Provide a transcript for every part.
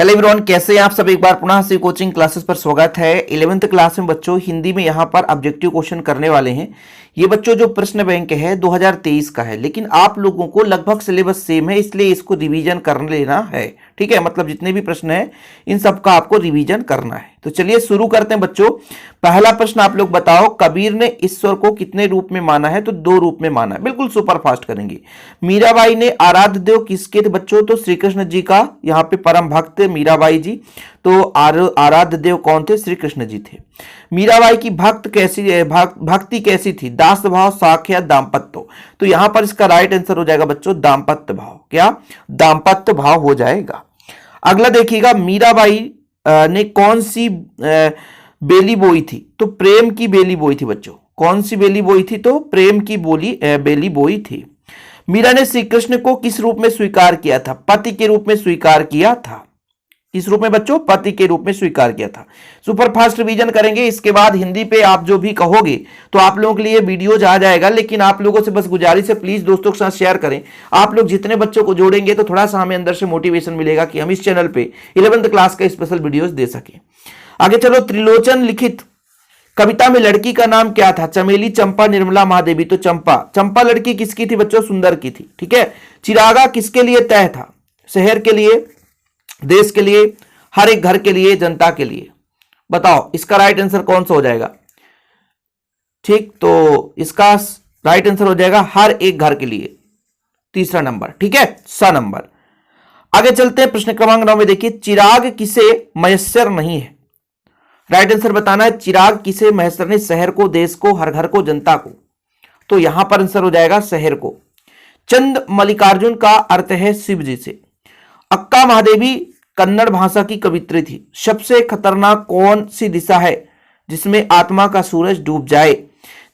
Hello everyone, कैसे हैं आप सब। एक बार पुनः से कोचिंग क्लासेस पर स्वागत है। 11th क्लास में बच्चों हिंदी में यहाँ पर ऑब्जेक्टिव क्वेश्चन करने वाले हैं। ये बच्चों जो प्रश्न बैंक है 2023 का है, लेकिन आप लोगों को लगभग सिलेबस सेम है, इसलिए इसको रिवीजन कर लेना है। ठीक है, मतलब जितने भी प्रश्न है इन सब का आपको रिवीजन करना है। तो चलिए शुरू करते हैं बच्चों। पहला प्रश्न आप लोग बताओ, कबीर ने ईश्वर को कितने रूप में माना है? तो 2 रूप में माना है। बिल्कुल सुपर फास्ट करेंगे। मीराबाई ने आराध्य देव किसके थे बच्चों? तो श्री कृष्ण जी का यहाँ पे परम भक्त मीराबाई जी। तो आराध्य देव कौन थे? श्री कृष्ण जी थे। मीराबाई की भक्ति कैसी थी? दास भाव, साख या दाम्पत्य? तो यहां पर इसका राइट आंसर हो जाएगा बच्चों दाम्पत्य भाव। क्या? दाम्पत्य भाव हो जाएगा। अगला देखिएगा, मीराबाई ने कौन सी बेली बोई थी? तो प्रेम की बेली बोई थी बच्चों। कौन सी बेली बोई थी? तो प्रेम की बेली बोई थी। मीरा ने श्री कृष्ण को किस रूप में स्वीकार किया था? पति के रूप में स्वीकार किया था। किस रूप में बच्चों? पति के रूप में स्वीकार किया था। सुपर फास्ट रिवीजन करेंगे। इसके बाद हिंदी पे आप जो भी कहोगे तो आप लोगों के लिए वीडियोज आ जाएगा, लेकिन आप लोगों से बस गुजारिश है, प्लीज दोस्तों के साथ शेयर करें। आप लोग जितने बच्चों को जोड़ेंगे तो थोड़ा सा हमें अंदर से मोटिवेशन मिलेगा कि हम इस चैनल पे 11th क्लास का स्पेशल वीडियोज दे सके। आगे चलो, त्रिलोचन लिखित कविता में लड़की का नाम क्या था? चमेली, चंपा, निर्मला, महादेवी? तो चंपा लड़की किसकी थी बच्चों? सुंदर की थी। ठीक है। चिरागा किसके लिए तय था? शहर के लिए, देश के लिए, हर एक घर के लिए, जनता के लिए? बताओ इसका राइट आंसर कौन सा हो जाएगा? ठीक, तो इसका राइट आंसर हो जाएगा हर एक घर के लिए, तीसरा नंबर। ठीक है, स नंबर। आगे चलते हैं प्रश्न क्रमांक 9 में। देखिए, चिराग किसे मयस्सर नहीं है? राइट आंसर बताना है। चिराग किसे मयस्सर नहीं? शहर को, देश को, हर घर को, जनता को? तो यहां पर आंसर हो जाएगा शहर को। चंद मल्लिकार्जुन का अर्थ है शिव जी से। अक्का महादेवी कन्नड़ भाषा की कवित्री थी। सबसे खतरनाक कौन सी दिशा है जिसमें आत्मा का सूरज डूब जाए?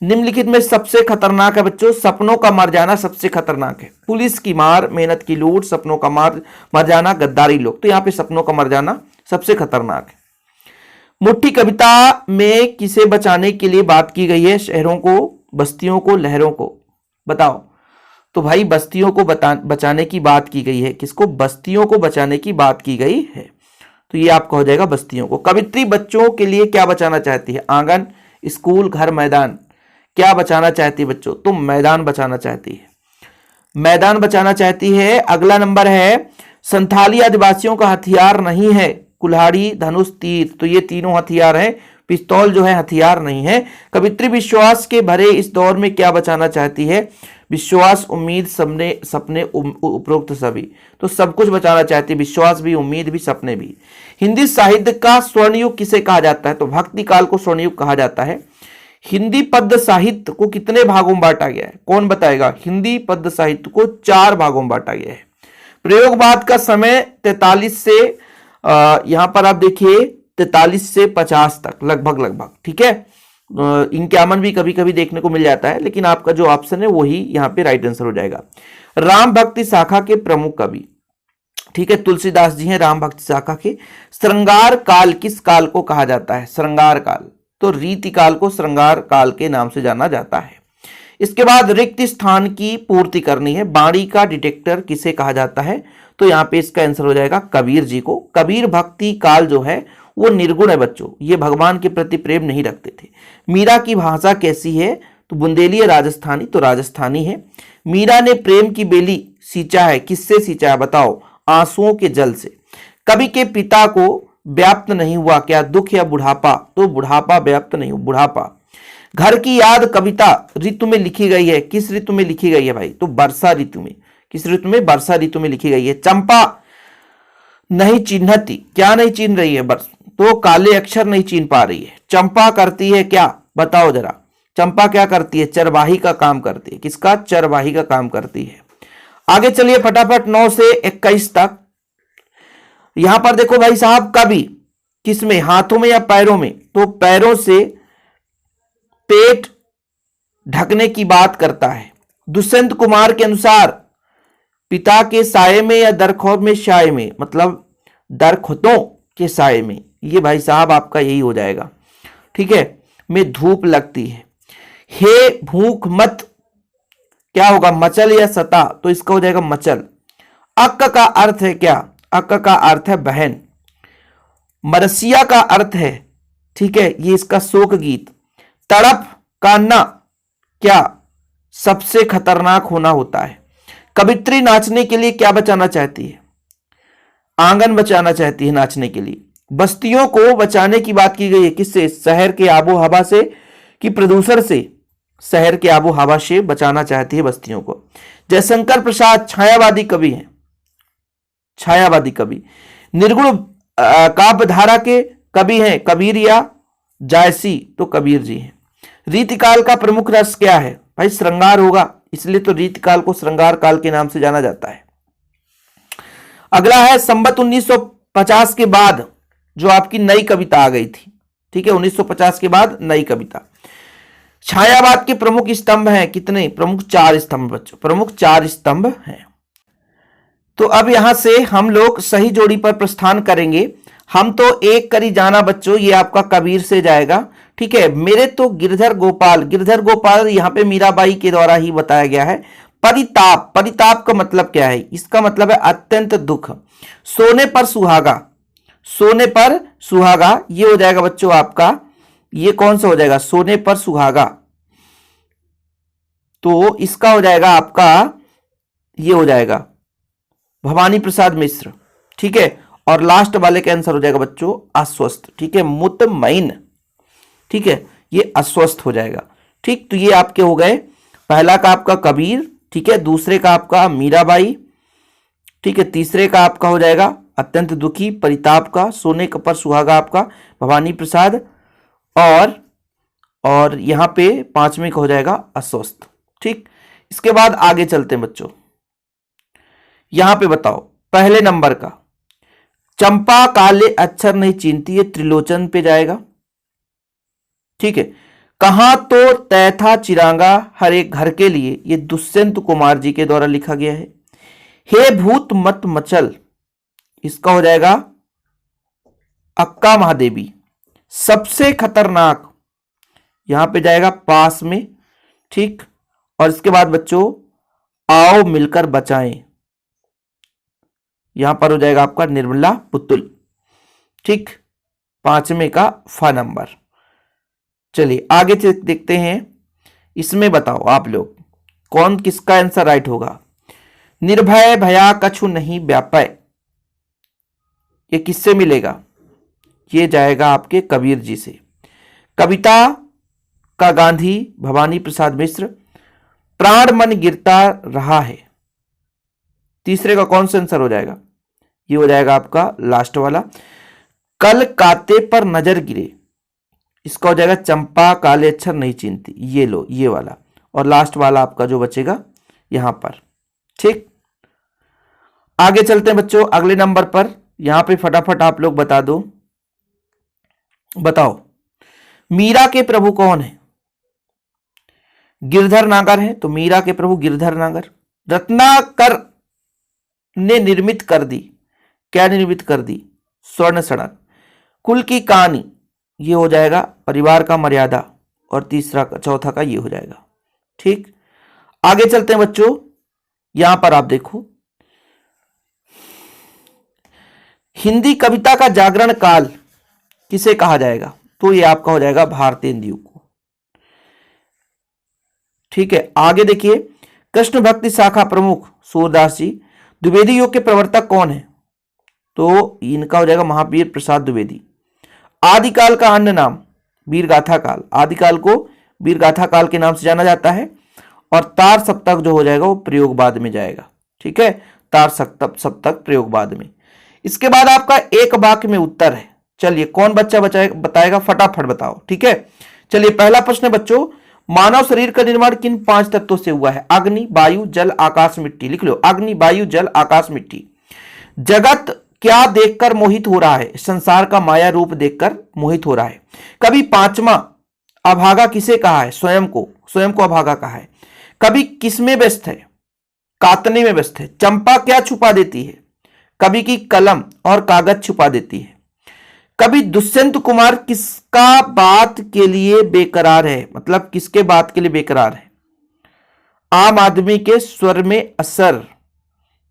निम्नलिखित में सबसे खतरनाक है बच्चों, सपनों का मर जाना सबसे खतरनाक है। पुलिस की मार, मेहनत की लूट, सपनों का मर जाना, गद्दारी लोग। तो यहां पे सपनों का मर जाना सबसे खतरनाक है। मुट्ठी कविता में किसे बचाने के लिए बात की गई है? शहरों को, बस्तियों को, लहरों को? बताओ। तो भाई बस्तियों को बचाने की बात की गई है। किसको? बस्तियों को बचाने की बात की गई है। तो ये आपका हो जाएगा बस्तियों को। कवित्री बच्चों के लिए क्या बचाना चाहती है? आंगन, स्कूल, घर, मैदान? क्या बचाना चाहती है बच्चों? तो मैदान बचाना चाहती है। मैदान बचाना चाहती है। अगला नंबर है, संथाली आदिवासियों का हथियार नहीं है। कुल्हाड़ी, धनुष, तीर? तो ये तीनों हथियार हैं। पिस्तौल जो है हथियार नहीं है। कवित्री विश्वास के भरे इस दौर में क्या बचाना चाहती है? विश्वास, उम्मीद, सपने, उपरोक्त सभी? तो सब कुछ बचाना चाहती है। विश्वास भी, उम्मीद भी, सपने भी। हिंदी साहित्य का स्वर्ण युग किसे कहा जाता है? तो भक्ति काल को स्वर्ण युग कहा जाता है। हिंदी पद्य साहित्य को कितने भागों में बांटा गया है? कौन बताएगा? हिंदी पद्य साहित्य को 4 भागों में बांटा गया है। प्रयोगवाद का समय 43 से यहां पर आप देखिए 43 से 50 तक लगभग। ठीक है। 51 भी कभी कभी देखने को मिल जाता है, लेकिन आपका जो ऑप्शन है वही यहाँ पे राइट आंसर हो जाएगा। राम भक्ति शाखा के प्रमुख कवि? ठीक है, तुलसीदास जी हैं राम भक्ति शाखा के। श्रृंगार काल किस काल को कहा जाता है? श्रृंगार काल? तो रीति काल को श्रृंगार काल के नाम से जाना जाता है। इसके बाद रिक्त स्थान की पूर्ति करनी है। बाणी का डिटेक्टर किसे कहा जाता है? तो यहाँ पे इसका आंसर हो जाएगा कबीर जी को। कबीर भक्ति काल जो है वो निर्गुण है बच्चों, ये भगवान के प्रति प्रेम नहीं रखते थे। मीरा की भाषा कैसी है? तो बुंदेली या राजस्थानी? तो राजस्थानी है। मीरा ने प्रेम की बेली सींचा है। किससे सींचा है? बताओ। आंसुओं के जल से। कवि के पिता को व्याप्त नहीं हुआ क्या? दुख या बुढ़ापा? तो बुढ़ापा व्याप्त नहीं हुआ, बुढ़ापा। घर की याद कविता ऋतु में लिखी गई है। किस ऋतु में लिखी गई है भाई? तो वर्षा ऋतु में। किस ऋतु में? वर्षा ऋतु में लिखी गई है। चंपा नहीं चिन्हती? क्या नहीं चिन्ह रही है? तो काले अक्षर नहीं चिन्ह पा रही है। चंपा करती है क्या? बताओ जरा। चंपा क्या करती है? चरवाही का काम करती है। किसका? चरवाही का काम करती है। आगे चलिए फटाफट 9 से 21 तक। यहां पर देखो भाई साहब, कवि किसमें? हाथों में या पैरों में? तो पैरों से पेट ढकने की बात करता है। दुष्यंत कुमार के अनुसार पिता के साये में या दरख्त में साये में? मतलब दरख्तों के साये में। ये भाई साहब आपका यही हो जाएगा। ठीक है। में धूप लगती है। हे भूख मत क्या होगा? मचल या सता? तो इसका हो जाएगा मचल। अक्क का अर्थ है क्या? अक्क का अर्थ है बहन। मरसिया का अर्थ है, ठीक है, ये इसका शोक गीत। तड़प का न क्या सबसे खतरनाक होना होता है। कवित्री नाचने के लिए क्या बचाना चाहती है? आंगन बचाना चाहती है नाचने के लिए। बस्तियों को बचाने की बात की गई है, किससे? शहर के आबो हवा से कि प्रदूषण से? शहर के आबो हवा से बचाना चाहती है बस्तियों को। जयशंकर प्रसाद छायावादी कवि हैं, छायावादी कवि। निर्गुण काव्य धारा के कवि हैं कबीर या जायसी, तो कबीर जी हैं। रीतिकाल का प्रमुख रस क्या है? भाई श्रृंगार होगा, इसलिए तो रीतिकाल को श्रृंगार काल के नाम से जाना जाता है। अगला है संवत 1950 के बाद जो आपकी नई कविता आ गई थी, ठीक है, 1950 के बाद नई कविता। छायावाद के प्रमुख स्तंभ हैं कितने? प्रमुख 4 स्तंभ बच्चों, प्रमुख 4 स्तंभ हैं। तो अब यहां से हम लोग सही जोड़ी पर प्रस्थान करेंगे। हम तो एक करी जाना बच्चों, ये आपका कबीर से जाएगा, ठीक है। मेरे तो गिरधर गोपाल यहां पे मीराबाई के द्वारा ही बताया गया है। परिताप, परिताप का मतलब क्या है? इसका मतलब है अत्यंत दुख। सोने पर सुहागा, सोने पर सुहागा, ये हो जाएगा बच्चों आपका, ये कौन सा हो जाएगा? सोने पर सुहागा, तो इसका हो जाएगा आपका, ये हो जाएगा भवानी प्रसाद मिश्र, ठीक है। और लास्ट वाले का आंसर हो जाएगा बच्चों अस्वस्थ, ठीक है, मुतमईन, ठीक है, ये अस्वस्थ हो जाएगा, ठीक। तो ये आपके हो गए, पहला का आपका कबीर, ठीक है, दूसरे का आपका मीराबाई, ठीक है, तीसरे का आपका हो जाएगा अत्यंत दुखी, परिताप का, सोने पर सुहागा आपका भवानी प्रसाद, और यहां पे पांचवें का हो जाएगा अस्वस्थ, ठीक। इसके बाद आगे चलते हैं बच्चों। यहां पे बताओ पहले नंबर का, चंपा काले अक्षर नहीं चीनती, ये त्रिलोचन पे जाएगा, ठीक है। कहां तो तय था चिरांगा हर एक घर के लिए, ये दुष्यंत कुमार जी के द्वारा लिखा गया है। हे भूत मत मचल, इसका हो जाएगा अक्का महादेवी। सबसे खतरनाक, यहां पे जाएगा पास में, ठीक। और इसके बाद बच्चों आओ मिलकर बचाएं, यहां पर हो जाएगा आपका निर्मला पुतुल, ठीक, पांचवें का फा नंबर। चलिए आगे देखते हैं, इसमें बताओ आप लोग कौन किसका आंसर राइट होगा। निर्भय भया कछु नहीं व्यापय, ये किससे मिलेगा? ये जाएगा आपके कबीर जी से। कविता का गांधी भवानी प्रसाद मिश्र। प्राण मन गिरता रहा है, तीसरे का कौन सा आंसर हो जाएगा? ये हो जाएगा आपका लास्ट वाला। कल काते पर नजर गिरे, इसका हो जाएगा चंपा काले अक्षर नहीं चीनती, ये लो ये वाला। और लास्ट वाला आपका जो बचेगा यहां पर, ठीक। आगे चलते हैं बच्चों अगले नंबर पर, यहां पे फटाफट आप लोग बता दो, बताओ मीरा के प्रभु कौन है? गिरधर नागर है, तो मीरा के प्रभु गिरधर नागर। रत्नाकर ने निर्मित कर दी, क्या निर्मित कर दी? स्वर्ण सड़क। कुल की कहानी, ये हो जाएगा परिवार का मर्यादा, और तीसरा चौथा का ये हो जाएगा, ठीक। आगे चलते हैं बच्चों, यहां पर आप देखो हिंदी कविता का जागरण काल किसे कहा जाएगा? तो ये आपका हो जाएगा भारतेंदु को, ठीक है। आगे देखिए कृष्ण भक्ति शाखा प्रमुख सूरदास जी। द्विवेदी योग के प्रवर्तक कौन है? तो इनका हो जाएगा महावीर प्रसाद द्विवेदी। आदिकाल का अन्य नाम वीरगाथा काल, आदिकाल को वीरगाथा काल के नाम से जाना जाता है। और तार सप्तक जो हो जाएगा वो प्रयोगवाद में जाएगा, ठीक है, तार सप्तक प्रयोगवाद में। इसके बाद आपका एक वाक्य में उत्तर है। चलिए कौन बच्चा बताएगा, फटाफट बताओ, ठीक है। चलिए पहला प्रश्न बच्चों, मानव शरीर का निर्माण किन 5 तत्वों से हुआ है? अग्नि, वायु, जल, आकाश, मिट्टी। लिख लो, अग्नि, वायु, जल, आकाश, मिट्टी। जगत क्या देखकर मोहित हो रहा है? संसार का माया रूप देखकर मोहित हो रहा है। कभी पांचवा अभागा किसे कहा है? स्वयं को अभागा कहा है। कभी किसमें व्यस्त है? कातने में व्यस्त है। चंपा क्या छुपा देती है? कवि की कलम और कागज छुपा देती है। कभी दुष्यंत कुमार किसका बात के लिए बेकरार है? मतलब किसके बात के लिए बेकरार है? आम आदमी के स्वर में असर,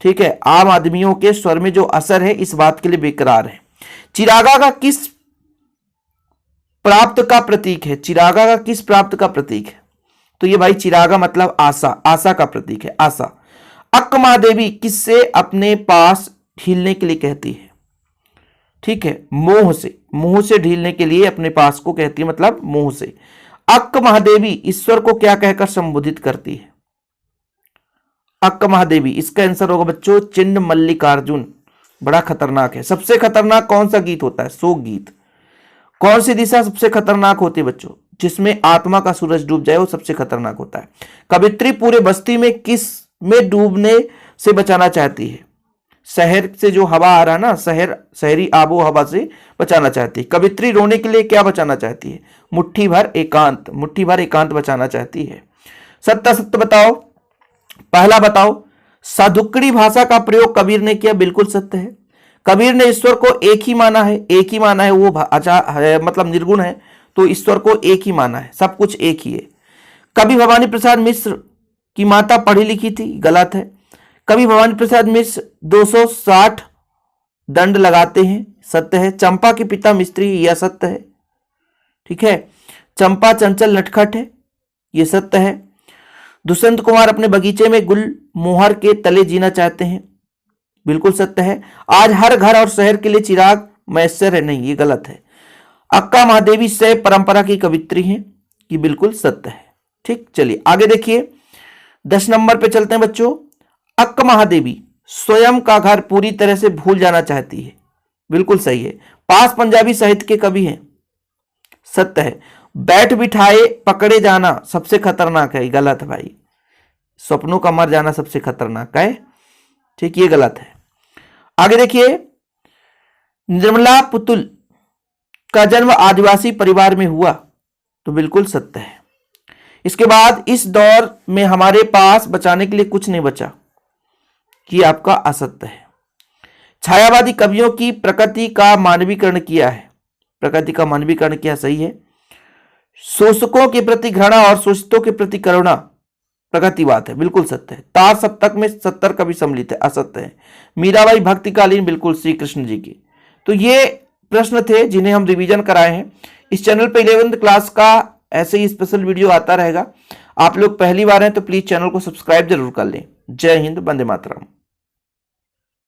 ठीक है, आम आदमियों के स्वर में जो असर है इस बात के लिए बेकरार है। चिरागा का किस प्राप्त का प्रतीक है? चिरागा का किस प्राप्त का प्रतीक है? तो ये भाई चिरागा मतलब आशा, आशा का प्रतीक है, आशा। अक्क महादेवी किससे अपने पास ढीलने के लिए कहती है? ठीक है, मोह से, मोह से ढीलने के लिए अपने पास को कहती है, मतलब मोह से। अक्क महादेवी ईश्वर को क्या कहकर संबोधित करती है? अक्क महादेवी, इसका आंसर होगा बच्चों चिन्ह मल्लिकार्जुन। बड़ा खतरनाक है। सबसे खतरनाक कौन सा गीत होता है? शोक गीत। कौन सी दिशा सबसे खतरनाक होती है बच्चों? जिसमें आत्मा का सूरज डूब जाए वो सबसे खतरनाक होता है। कवित्री पूरे बस्ती में किस में डूबने से बचाना चाहती है? शहर से जो हवा आ रहा है ना, शहरी आबो हवा से बचाना चाहती है। कवित्री रोने के लिए क्या बचाना चाहती है? मुट्ठी भर एकांत, मुट्ठी भर एकांत बचाना चाहती है। सत्य सत्य बताओ। पहला बताओ, साधुकड़ी भाषा का प्रयोग कबीर ने किया, बिल्कुल सत्य है। कबीर ने ईश्वर को एक ही माना है, एक ही माना है, वो मतलब निर्गुण है, तो ईश्वर को एक ही माना है, सब कुछ एक ही है। कवि भवानी प्रसाद मिश्र की माता पढ़ी लिखी थी, गलत है। कवि भवानी प्रसाद मिश्र 260 दंड लगाते हैं, सत्य है। चंपा के पिता मिस्त्री, यह सत्य है। ठीक है। चंपा चंचल नटखट है, यह सत्य है। दुष्यंत कुमार अपने बगीचे में गुल मोहर के तले जीना चाहते हैं, बिल्कुल सत्य है। आज हर घर और शहर के लिए चिराग मैसर है, नहीं, ये गलत है। अक्का महादेवी शैव परंपरा की कवित्री हैं, ये बिल्कुल सत्य है। ठीक, चलिए आगे देखिए। 10 नंबर पे चलते हैं बच्चों। अक्का महादेवी स्वयं का घर पूरी तरह से भूल जाना चाहती है, बिल्कुल सही है। पास पंजाबी साहित्य के कवि हैं, सत्य है। बैठ बिठाए पकड़े जाना सबसे खतरनाक है, गलत है भाई। सपनों का मर जाना सबसे खतरनाक है, ठीक, ये गलत है। आगे देखिए। निर्मला पुतुल का जन्म आदिवासी परिवार में हुआ, तो बिल्कुल सत्य है। इसके बाद इस दौर में हमारे पास बचाने के लिए कुछ नहीं बचा, कि आपका असत्य है। छायावादी कवियों की प्रकृति का मानवीकरण किया है, प्रकृति का मानवीकरण किया, सही है। शोषकों के प्रति घृणा और शोषितों के प्रति करुणा प्रगतिवाद है, बिल्कुल सत्य है। तार सप्तक में 70 कवि सम्मिलित है, असत्य है। मीराबाई भक्तिकालीन, बिल्कुल श्री कृष्ण जी की। तो ये प्रश्न थे जिन्हें हम रिवीजन कराए हैं। इस चैनल पे 11th क्लास का ऐसे ही स्पेशल वीडियो आता रहेगा। आप लोग पहली बार हैं तो प्लीज चैनल को सब्सक्राइब जरूर कर लें। जय हिंद, वंदे मातरम।